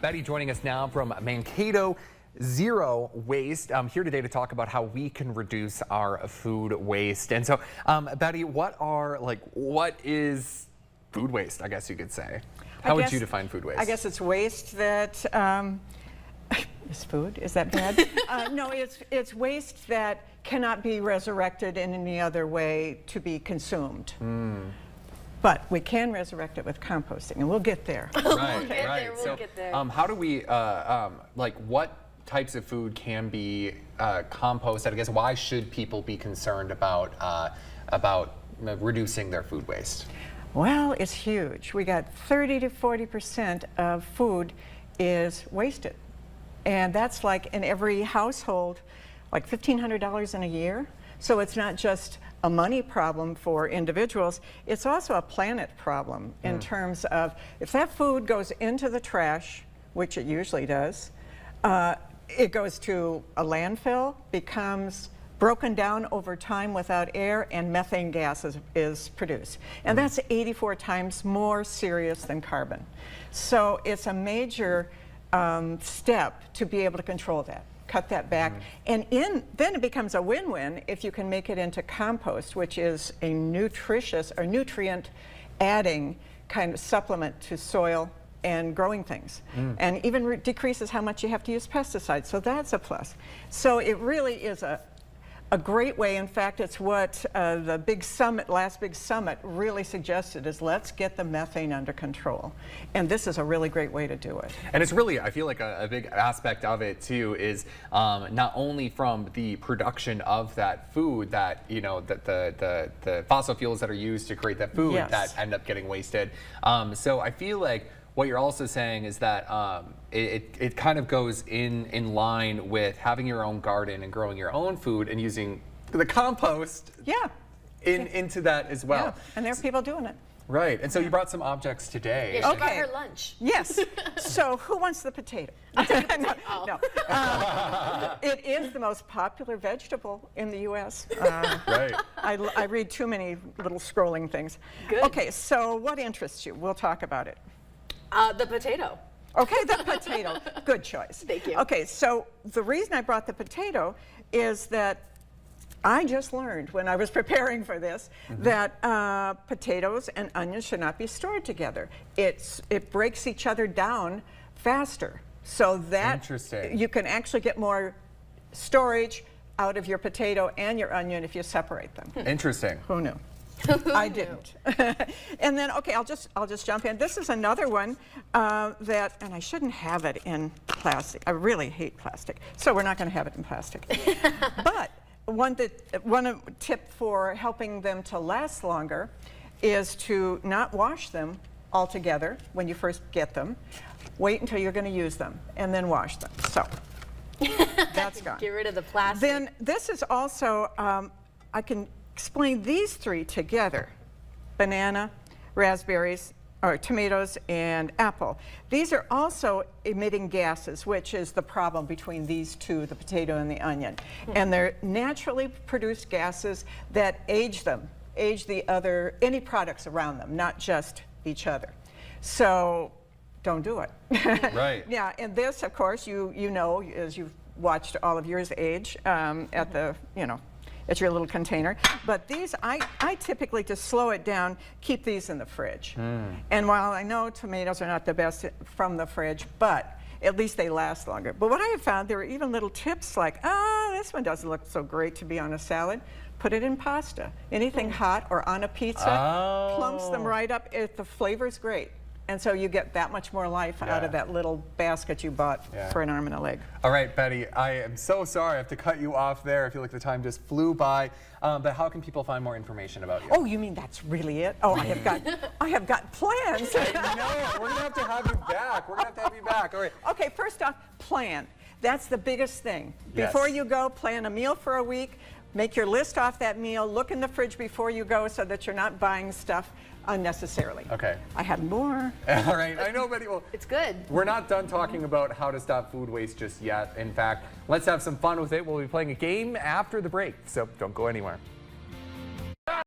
Betty joining us now from Mankato Zero Waste. I'm here today to talk about how we can reduce our food waste. And so, Betty, what is food waste, I guess you could say? How would you define food waste? I guess it's waste that is food. Is that bad? No, it's waste that cannot be resurrected in any other way to be consumed. But we can resurrect it with composting, and we'll get there. We'll get there. How do we, what types of food can be composted? I guess why should people be concerned about reducing their food waste? Well, it's huge. We got 30 to 40% of food is wasted, and that's like in every household, like $1,500 in a year. So it's not just a money problem for individuals, it's also a planet problem in terms of if that food goes into the trash, which it usually does, it goes to a landfill, becomes broken down over time without air, and methane gas is produced. And that's 84 times more serious than carbon. So it's a major step to be able to control that. Cut that back, and then it becomes a win-win if you can make it into compost, which is a nutritious or nutrient-adding kind of supplement to soil and growing things, and even decreases how much you have to use pesticides. So that's a plus. So it really is a great way. In fact, it's what the big summit, last big summit, really suggested is let's get the methane under control. And this is a really great way to do it. And it's really, I feel like a big aspect of it too is not only from the production of that food that, you know, that the fossil fuels that are used to create that food that end up getting wasted. So I feel like what you're also saying is that it kind of goes in line with having your own garden and growing your own food and using the compost into that as well. Yeah. And there are people doing it. Right. And so you brought some objects today. Yeah, she brought her lunch. Yes. So who wants the potato? No. It is the most popular vegetable in the U.S. Right. I read too many little scrolling things. Good. Okay, so what interests you? We'll talk about it. The potato. Okay, the potato. Good choice. Thank you. Okay, so the reason I brought the potato is that I just learned when I was preparing for this that potatoes and onions should not be stored together. It breaks each other down faster, so that you can actually get more storage out of your potato and your onion if you separate them. Interesting. Who knew? I didn't. And then, okay, I'll just jump in. This is another one and I shouldn't have it in plastic. I really hate plastic, so we're not going to have it in plastic. But one tip for helping them to last longer is to not wash them altogether when you first get them. Wait until you're going to use them, and then wash them. So that's gone. Get rid of the plastic. Then this is also, I can explain these three together: banana, raspberries, or tomatoes, and apple. These are also emitting gases, which is the problem between these two, the potato and the onion. And they're naturally produced gases that age any products around them, not just each other. So don't do it. Right. Yeah, and this, of course, you know, as you've watched all of yours age at the, it's your little container. But these, I typically, to slow it down, keep these in the fridge. And while I know tomatoes are not the best from the fridge, but at least they last longer. But what I have found, there are even little tips like, this one doesn't look so great to be on a salad. Put it in pasta. Anything hot or on a pizza, plumps them right up. The flavor's great. And so you get that much more life out of that little basket you bought for an arm and a leg. All right, Betty, I am so sorry I have to cut you off there. I feel like the time just flew by. But how can people find more information about you? Oh, you mean that's really it? Oh, I have got plans. I know. We're going to have you back. We're going to have you back. All right. Okay, first off, plan. That's the biggest thing. Before you go, plan a meal for a week. Make your list off that meal. Look in the fridge before you go so that you're not buying stuff unnecessarily. Okay. I have more. All right. I know, Betty. Well, it's good. We're not done talking about how to stop food waste just yet. In fact, let's have some fun with it. We'll be playing a game after the break, so don't go anywhere.